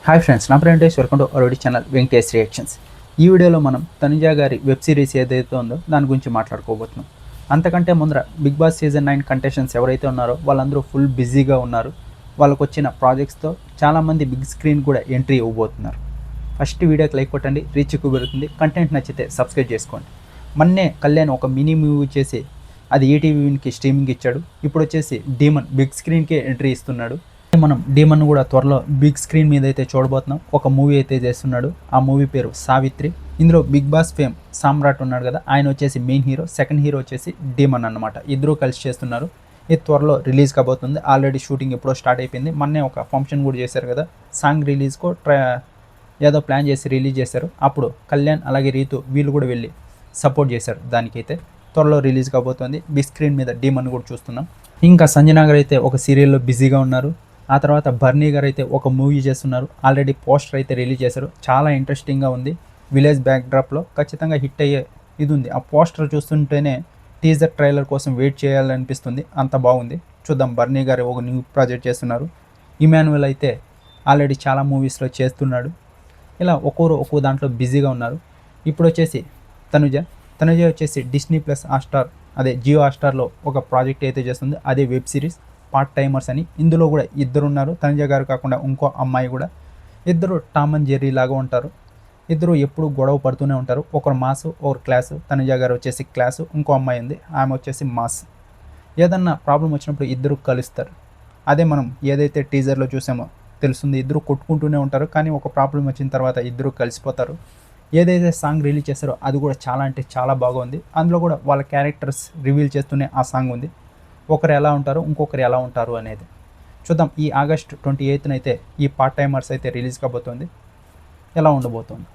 Hi friends, నా Venkatesh. Welcome to our channel Venkatesh reactions. ఈ వీడియోలో మనం తనుజ గారి వెబ్ సిరీస్ ఏదైతే ఉందో దాని గురించి మాట్లాడుకోబోతున్నాం. అంతకంటే ముందర బిగ్ బాస్ సీజన్ 9 కంటెస్టెంట్స్ ఎవరైతే ఉన్నారో వాళ్ళందరూ ఫుల్ బిజీగా ఉన్నారు. వాళ్ళకు వచ్చిన ప్రాజెక్ట్స్తో చాలామంది బిగ్ స్క్రీన్ కూడా ఎంట్రీ ఇవ్వబోతున్నారు. ఫస్ట్ వీడియోకి లైక్ కొట్టండి, రీచ్ ఎక్కువ పెరుగుతుంది. కంటెంట్ నచ్చితే సబ్స్క్రైబ్ చేసుకోండి. మొన్నే కళ్యాణ్ ఒక మినీ మూవీ చేసి అది ఈటీవీకి స్ట్రీమింగ్ ఇచ్చాడు. ఇప్పుడు వచ్చేసి డీమన్ బిగ్ స్క్రీన్కే ఎంట్రీ ఇస్తున్నాడు. మనం డీమన్ కూడా త్వరలో బిగ్ స్క్రీన్ మీద అయితే చూడబోతున్నాం. ఒక మూవీ అయితే చేస్తున్నాడు. ఆ మూవీ పేరు సావిత్రి. ఇందులో బిగ్ బాస్ ఫేమ్ సామ్రాట్ ఉన్నాడు కదా, ఆయన వచ్చేసి మెయిన్ హీరో, సెకండ్ హీరో వచ్చేసి డీమన్ అన్నమాట. ఇద్దరు కలిసి చేస్తున్నారు. ఇది త్వరలో రిలీజ్ కాబోతుంది. ఆల్రెడీ షూటింగ్ ఎప్పుడో స్టార్ట్ అయిపోయింది. మొన్నే ఒక ఫంక్షన్ కూడా చేశారు కదా, సాంగ్ రిలీజ్కో ఏదో ప్లాన్ చేసి రిలీజ్ చేశారు. అప్పుడు కళ్యాణ్ అలాగే రీతు వీళ్ళు కూడా వెళ్ళి సపోర్ట్ చేశారు. దానికైతే త్వరలో రిలీజ్ కాబోతుంది. బిగ్ స్క్రీన్ మీద డీమన్ కూడా చూస్తున్నాం. ఇంకా సంజనా గారు అయితే ఒక సీరియల్లో బిజీగా ఉన్నారు. ఆ తర్వాత బర్నీ గారు అయితే ఒక మూవీ చేస్తున్నారు. ఆల్రెడీ పోస్టర్ అయితే రిలీజ్ చేశారు. చాలా ఇంట్రెస్టింగ్గా ఉంది. విలేజ్ బ్యాక్డ్రాప్లో ఖచ్చితంగా హిట్ అయ్యే ఇది ఉంది. ఆ పోస్టర్ చూస్తుంటేనే టీజర్ ట్రైలర్ కోసం వెయిట్ చేయాలనిపిస్తుంది. అంత బాగుంది. చూద్దాం. బర్నీ గారు ఒక న్యూ ప్రాజెక్ట్ చేస్తున్నారు. ఇమాన్యువల్ అయితే ఆల్రెడీ చాలా మూవీస్లో చేస్తున్నాడు. ఇలా ఒక్కో దాంట్లో బిజీగా ఉన్నారు. ఇప్పుడు వచ్చేసి తనుజ వచ్చేసి డిస్నీ ప్లస్ హాట్స్టార్, అదే జియో హాట్స్టార్లో ఒక ప్రాజెక్ట్ అయితే చేస్తుంది. అదే వెబ్ సిరీస్ పార్ట్ టైమర్స్ అని. ఇందులో కూడా ఇద్దరు ఉన్నారు. తనుజ గారు కాకుండా ఇంకో అమ్మాయి కూడా. ఇద్దరు టామ్ అండ్ జెర్రీ లాగా ఉంటారు. ఇద్దరు ఎప్పుడు గొడవ పడుతూనే ఉంటారు. ఒకరు మాసు, ఒకరు క్లాసు. తనుజ గారు వచ్చేసి క్లాసు, ఇంకో అమ్మాయి ఉంది, ఆమె వచ్చేసి మాస్. ఏదన్నా ప్రాబ్లం వచ్చినప్పుడు ఇద్దరు కలుస్తారు. అదే మనం ఏదైతే టీజర్లో చూసామో తెలుస్తుంది. ఇద్దరు కొట్టుకుంటూనే ఉంటారు, కానీ ఒక ప్రాబ్లం వచ్చిన తర్వాత ఇద్దరు కలిసిపోతారు. ఏదైతే సాంగ్ రిలీజ్ చేస్తారో అది కూడా చాలా అంటే చాలా బాగుంది. అందులో కూడా వాళ్ళ క్యారెక్టర్స్ రివీల్ చేస్తూనే ఆ సాంగ్ ఉంది. ఒకరు ఎలా ఉంటారు, ఇంకొకరు ఎలా ఉంటారు అనేది చూద్దాం. ఈ ఆగస్ట్ 28న అయితే ఈ పార్ట్ టైమర్స్ అయితే రిలీజ్ కాబోతుంది. ఎలా ఉండబోతుంది.